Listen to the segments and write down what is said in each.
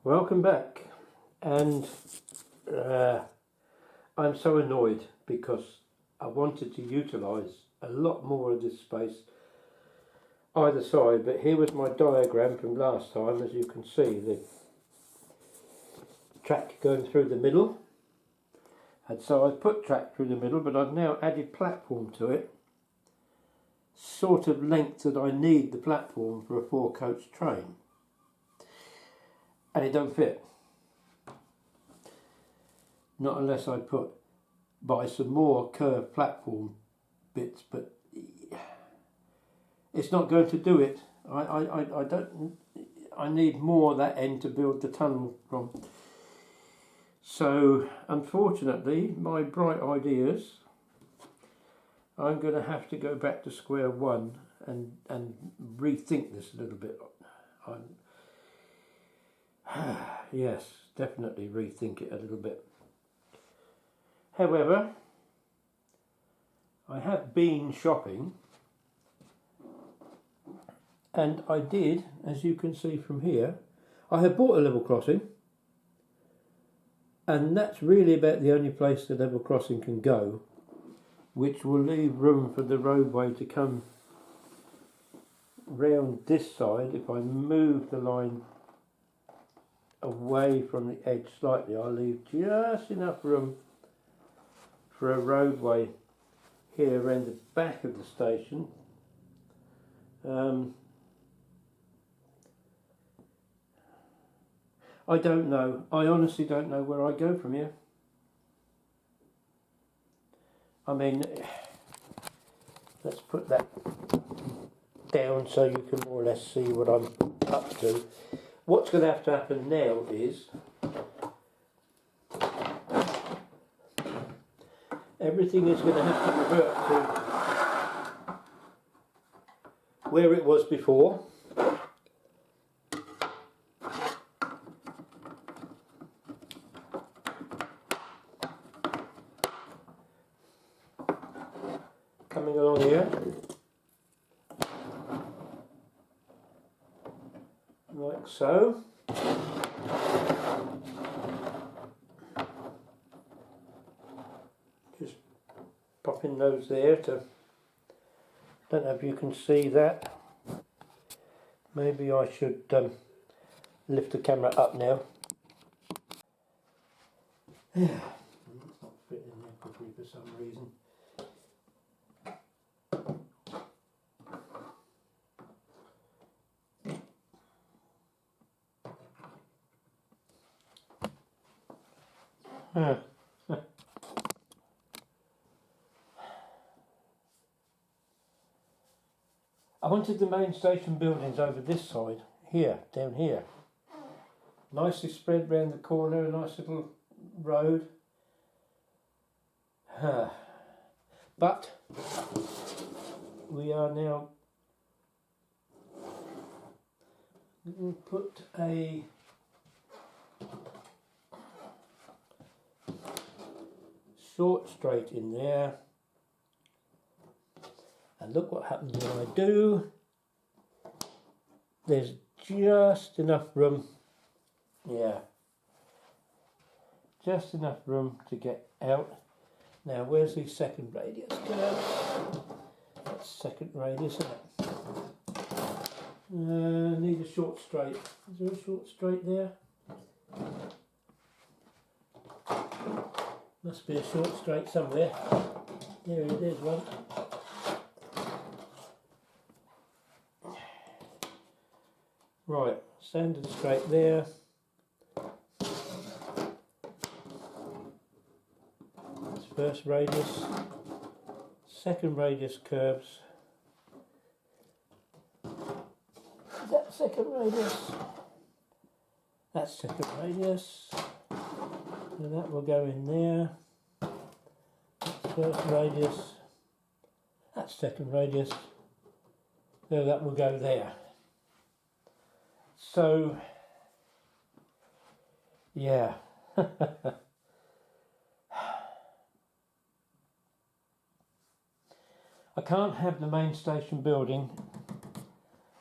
Welcome back, and I'm so annoyed because I wanted to utilise a lot more of this space either side, but here was my diagram from last time. As you can see, the track going through the middle, and so I put track through the middle, but I've now added platform to it, sort of length that I need the platform for a 4-coach train, and it don't fit. Not unless I buy some more curved platform bits, but it's not going to do it. I need more of that end to build the tunnel from. So unfortunately, my bright ideas, I'm going to have to go back to square one and rethink this a little bit. Yes, definitely rethink it a little bit. However, I have been shopping, and I did, as you can see from here, I have bought a level crossing, and that's really about the only place the level crossing can go, which will leave room for the roadway to come round this side. If I move the line away from the edge slightly, I'll leave just enough room for a roadway here around the back of the station. I don't know. I honestly don't know where I go from here. I mean, let's put that down so you can more or less see what I'm up to. What's going to happen now is everything is going to have to revert to where it was before. Coming along here, like so. Just popping those there to, don't know if you can see that. Maybe I should lift the camera up now. It's not fitting in there properly for some reason. I wanted the main station buildings over this side, here, down here. Nicely spread round the corner, a nice little road. But we are now going to put a short straight in there, and look what happens when I do. There's just enough room, yeah, just enough room to get out. Now where's the second radius go? That's second radius, isn't it? Need a short straight. Is there a short straight there? Must be a short straight somewhere. There it is, one. Right, standard straight there. That's first radius. Second radius curves. Is that second radius? That's second radius. And that will go in there. That's first radius. That's second radius. So that will go there. So, yeah. I can't have the main station building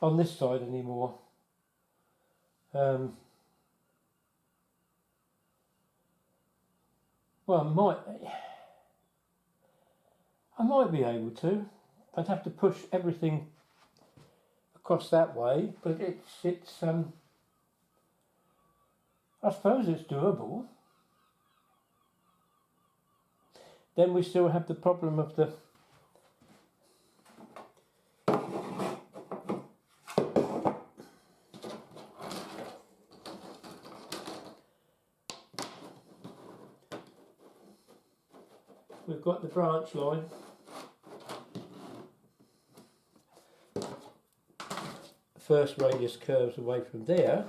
on this side anymore. Well, I might be able to. I'd have to push everything across that way, but it's I suppose it's doable. Then we still have the problem of the we've got the branch line. First radius curves away from there.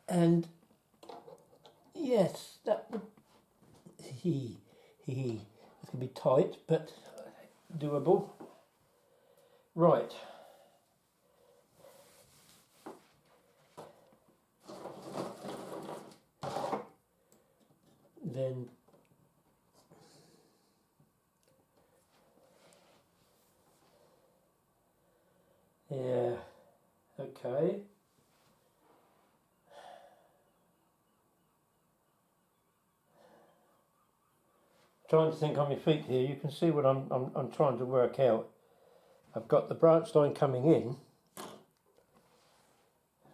And yes, that would it's going to be tight, but doable. Right. Then yeah, okay. Trying to think on my feet here. You can see what I'm trying to work out. I've got the branch line coming in.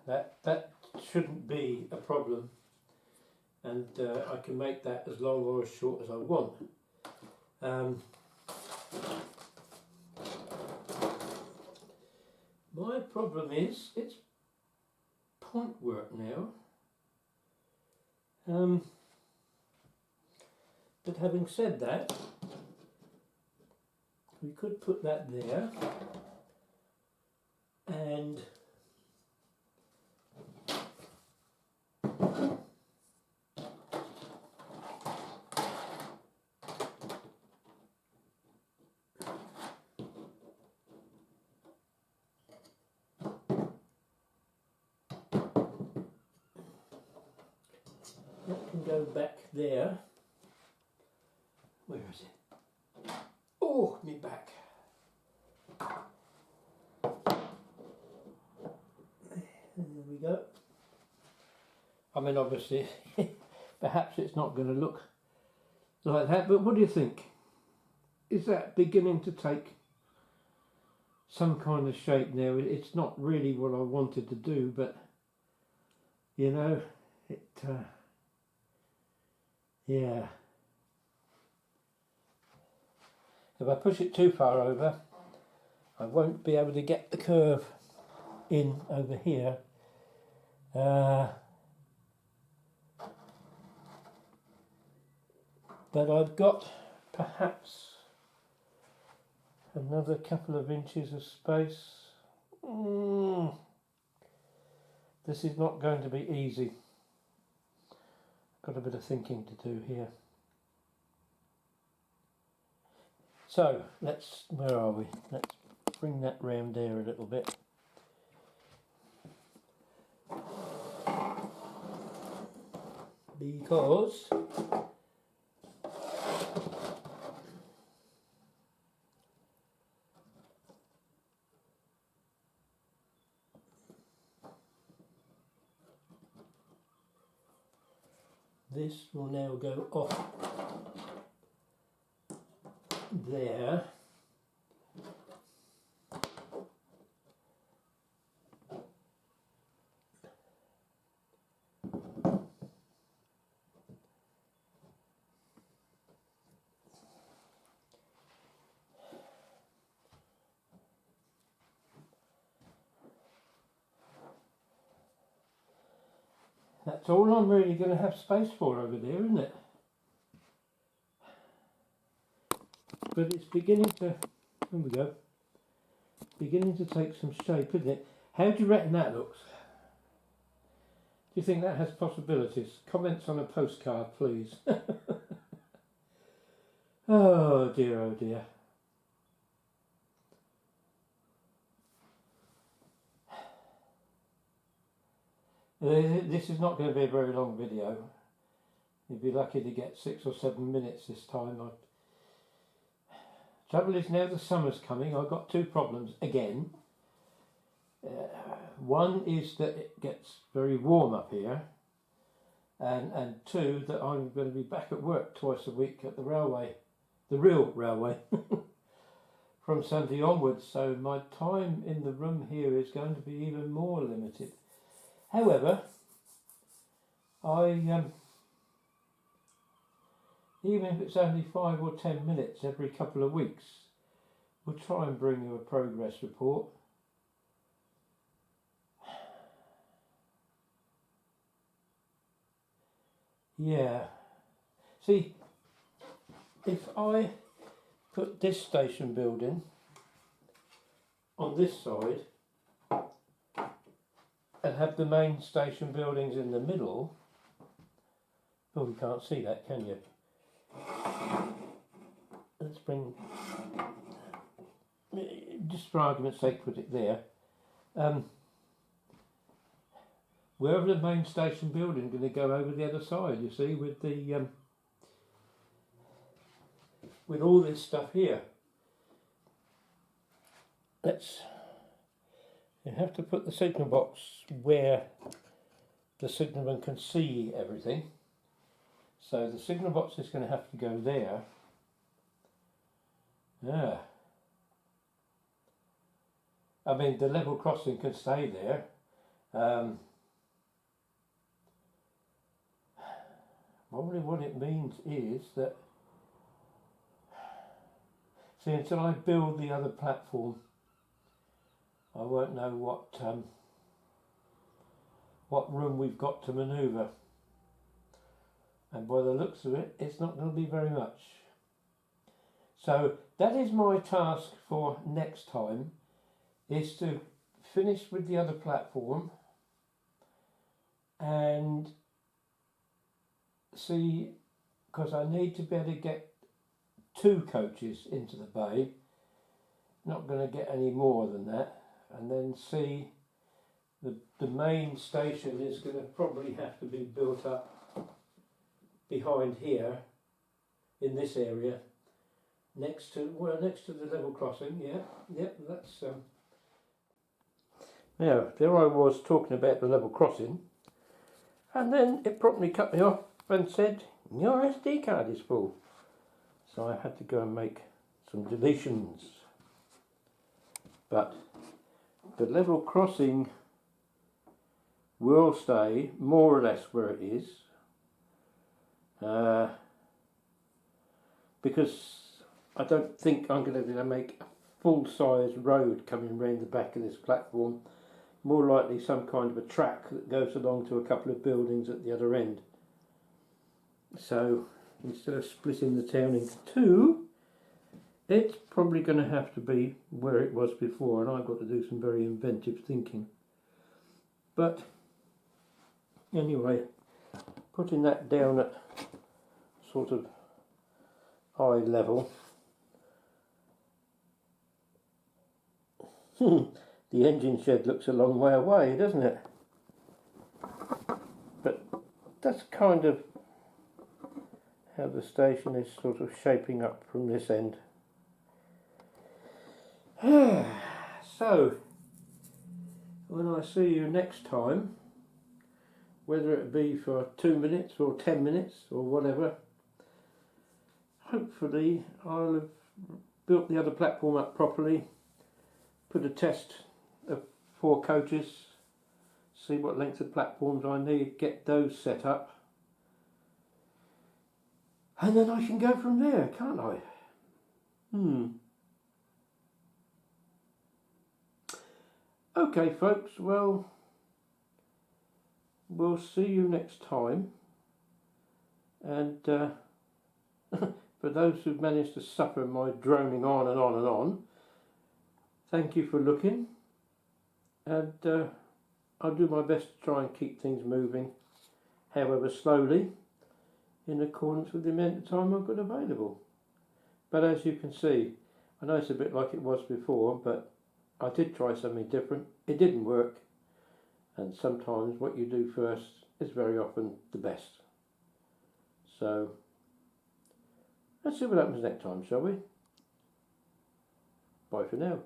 That shouldn't be a problem, and I can make that as long or as short as I want. My problem is it's point work now. But having said that, we could put that there and that can go back there. Where is it? Oh, me back. There we go. I mean, obviously, perhaps it's not going to look like that, but what do you think? Is that beginning to take some kind of shape now? It's not really what I wanted to do, but, you know, yeah. If I push it too far over, I won't be able to get the curve in over here. But I've got perhaps another couple of inches of space. This is not going to be easy. Got a bit of thinking to do here. So where are we? Let's bring that round there a little bit. Because this will now go off there. That's all I'm really going to have space for over there, isn't it? But it's beginning to, there we go, beginning to take some shape, isn't it? How do you reckon that looks? Do you think that has possibilities? Comments on a postcard, please. Oh dear, oh dear. This is not going to be a very long video. You'd be lucky to get 6 or 7 minutes this time. Trouble is, now the summer's coming, I've got 2 problems again. One is that it gets very warm up here, and 2, that I'm going to be back at work twice a week at the railway, the real railway, from Sunday onwards, so my time in the room here is going to be even more limited. However, even if it's only 5 or 10 minutes every couple of weeks, we'll try and bring you a progress report. Yeah. See, if I put this station building on this side and have the main station buildings in the middle, oh, you can't see that, can you? Let's bring, just for argument's sake, put it there. Wherever the main station building, going to go over the other side, you see, with the with all this stuff here. You have to put the signal box where the signalman can see everything. So the signal box is going to have to go there. Yeah. I mean, the level crossing can stay there. Probably what it means is that, see, until I build the other platform, I won't know what room we've got to manoeuvre. And by the looks of it, it's not going to be very much. So that is my task for next time, is to finish with the other platform and see, because I need to be able to get 2 coaches into the bay, not going to get any more than that, and then see the main station is going to probably have to be built up behind here in this area next to the level crossing. That's now there I was talking about the level crossing, and then it promptly cut me off and said your SD card is full, so I had to go and make some deletions. But the level crossing will stay more or less where it is, because I don't think I'm going to be able to make a full-size road coming round the back of this platform. More likely some kind of a track that goes along to a couple of buildings at the other end. So instead of splitting the town into 2, it's probably going to have to be where it was before, and I've got to do some very inventive thinking. But anyway, putting that down at sort of eye level, the engine shed looks a long way away, doesn't it? But that's kind of how the station is sort of shaping up from this end. So, when I see you next time, whether it be for 2 minutes or 10 minutes or whatever, hopefully I'll have built the other platform up properly, put a test of 4 coaches, see what length of platforms I need, get those set up, and then I can go from there, can't I? Okay folks, well, we'll see you next time, and for those who've managed to suffer my droning on and on and on, thank you for looking, and I'll do my best to try and keep things moving, however slowly, in accordance with the amount of time I've got available. But as you can see, I know it's a bit like it was before, but I did try something different. It didn't work, and sometimes what you do first is very often the best. So let's see what happens next time, shall we? Bye for now.